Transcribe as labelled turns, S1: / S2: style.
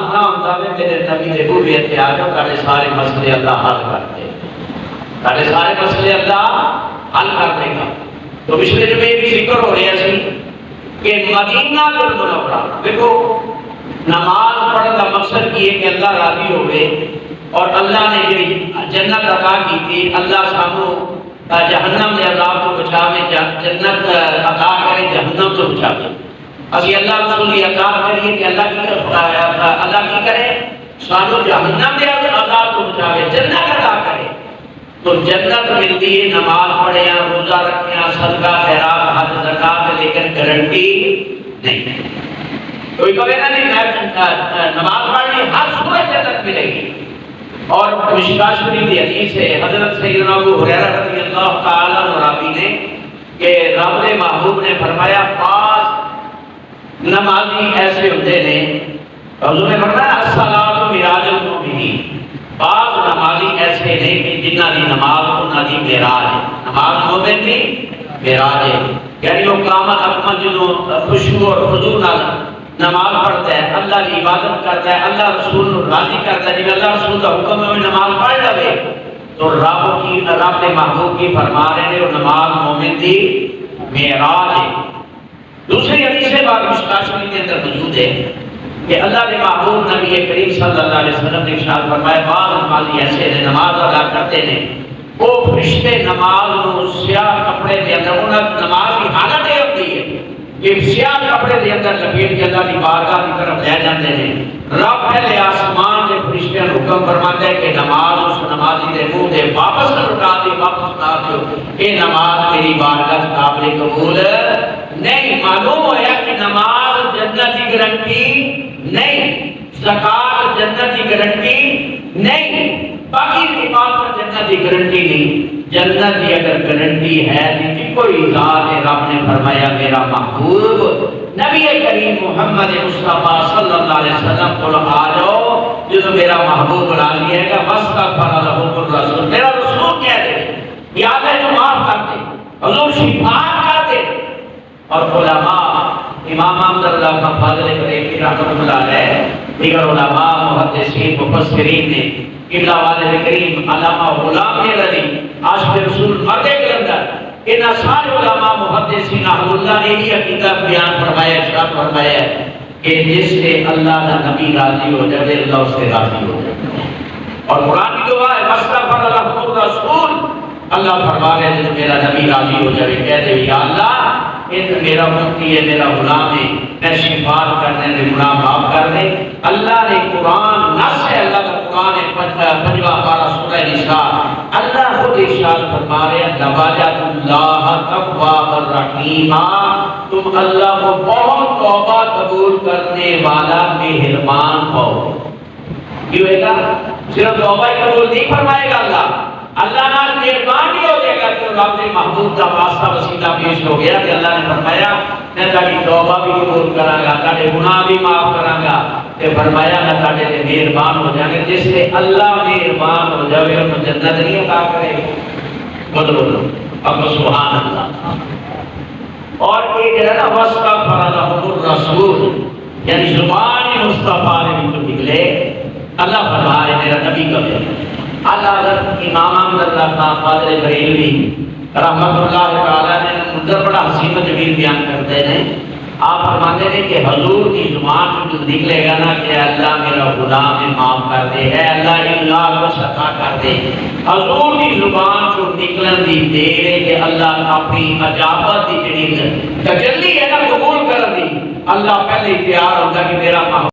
S1: کمال نہ ہوتا ہے میرے نبی نے وہ بھی احتیاط ہو تاکہ سارے مسئلے اللہ حل کر دے، تاکہ سارے مسئلے اللہ حل کر دے گا۔ تو پچھلے جو میں بھی ذکر ہو رہا سی کہ مدینہ المنورہ، دیکھو نماز پڑھنے کا مقصد یہ ہے کہ اللہ راضی ہوئے، اور اللہ نے جی جنت عطا کی تھی، اللہ سانو جہنم کے عذاب تو بچاوے، جنت عطا کرے، جہنم تو بچاوے۔ اسی اللہ رسول کی اطاعت کریے کہ اللہ کی کرے سانو جہنم کے عذاب تو بچاوے، جنت عطا کرے۔ تو جنت ملتی ہے نماز پڑھے، روزہ رکھے، صدقہ خیرات حج زکات، لیکن گارنٹی نہیں۔ کوئی کہے گا نہیں میں نماز پڑھ لی ہر صورت جنت ملے گی۔ اور مشکاہ شریف کی حدیث ہے حضرت سیدنا ابو حریرہ رضی اللہ تعالی عنہ راوی نے کہ رب محبوب نے فرمایا 5 نمازی ایسے ہوتے ہیں، حضور نے فرمایا الصلاۃ معراج المؤمنین، 5 نمازی ایسے ہیں کہ جنہ دی نماز انہاں دی معراج ہے، نماز مومن دی معراج ہے، یعنی وہ قامت اکمل جدوں خشوع اور خضوع نال نماز پڑھتا ہے، اللہ کی عبادت کرتا ہے، اللہ رسول راضی کرتا ہے، جب اللہ رسول کا حکم ہے نماز پڑھ لے تو رب محبوب کی فرما رہے ہیں وہ نماز مومن دی معراج ہے۔ دوسری حدیث بات مشکاہ شریف کے اندر موجود ہے کہ اللہ کے محبوب نبی کریم صلی اللہ علیہ وسلم نے ارشاد فرمایا بعض نمازی ایسے ہیں نماز ادا کرتے ہیں وہ فرشتے نماز کو سیاہ کپڑے کے اندر انہیں نماز کی حالت یہ ہوتی ہے کہ سیاہ کپڑے کے اندر لپیٹ کے اللہ کی بارگاہ کی طرف لے جاتے ہیں۔ رب پہلے آسمان کے فرشتوں کو حکم فرماتا ہے کہ نماز اس نمازی کے منہ دے واپس لوٹا دے، واپس لوٹا دو، یہ نماز میری بارگاہ قابل قبول نہیں۔ معلوم ہوا کہ نماز جنت کی گارنٹی نہیں، زکات جنت کی گارنٹی نہیں، باقی نماز پر جنت کی گارنٹی نہیں۔ جنت کی اگر گارنٹی ہے تو کوئی ذات ہے، رب نے فرمایا میرا محبوب نبی کریم محمد مصطفیٰ صلی اللہ علیہ وسلم کو آ جاؤ، جو میرا محبوب راضی ہے کہ واستغفر لهم الرسول، میرا رسول کہہ دے یا اللہ جو معاف کر دے، حضور شفاعت کر دے۔ اور علماء امام احمد اللہ کا فاضل بریلوی رحمۃ اللہ علیہ، دیگر علماء محدثین مفسرین نے قبلہ والد کریم علامہ غلام رضی عاشق رسول مرد کلندر ان سارے علماء محدثین اہل اللہ نے یہ عقیدہ بیان فرمایا، ارشاد فرمایا کہ جس سے اللہ کا نبی راضی ہو جائے اللہ اس سے راضی ہو جائے۔ اور قرآن کی دعا ہے واستغفر لهم الرسول، اللہ فرما رہے ہیں میرا نبی راضی ہو جائے، کہہ دے یا اللہ میرا مفتی ہے، میرا غلام ہے، میں شفاعت کرنے میں گناہ معاف کر دے۔ اللہ نے قرآن نص ہے، اللہ کا قرآن ہے 5واں پارہ سورہ نساء، اللہ خود ارشاد فرما رہے ہیں لَوَجَدُوا اللَّهَ تَوَّابًا رَحِيمًا، تم اللہ کو بہت توبہ قبول کرنے والا مہربان ہو۔ کیوں ہے گا صرف توبہ قبول نہیں فرمائے گا اللہ نال مہربان ہی ہو جائے گا کہ رب نے محبوب کا واسطہ وسیلہ پیش ہو گیا کہ اللہ نے فرمایا میں تاری توبہ بھی قبول کراں گا، تارے گناہ بھی معاف کراں گا، تے فرمایا میں تارے تے مہربان ہو جائیں گے۔ جس سے اللہ مہربان ہو جائے ان کو جنت نہیں عطا کرے گا۔ بولو اب سبحان اللہ۔ اور ایک ہے نا واستغفر لهم الرسول، یعنی زبان مصطفیٰ نے بھی نکلے، اللہ فرمائے میرا نبی کا اللہ حضرت امام احمد اللہ خان فاضل بریلوی رحمت اللہ تعالیٰ نے منظر بڑا حسین و جمیل بیان کرتے ہیں۔ آپ فرماتے ہیں کہ حضور کی زبان جو نکلے گا نا کہ اللہ میرا غلام معاف کر دے، اے اللہ اللہ کو عطا کر دے، حضور کی زبان جو نکلن دی دیر ہے کہ اللہ اپنی اجابت دی جڑی تجلی ہے نا قبول کر دی، اللہ پہلے تیار ہوتا کہ میرا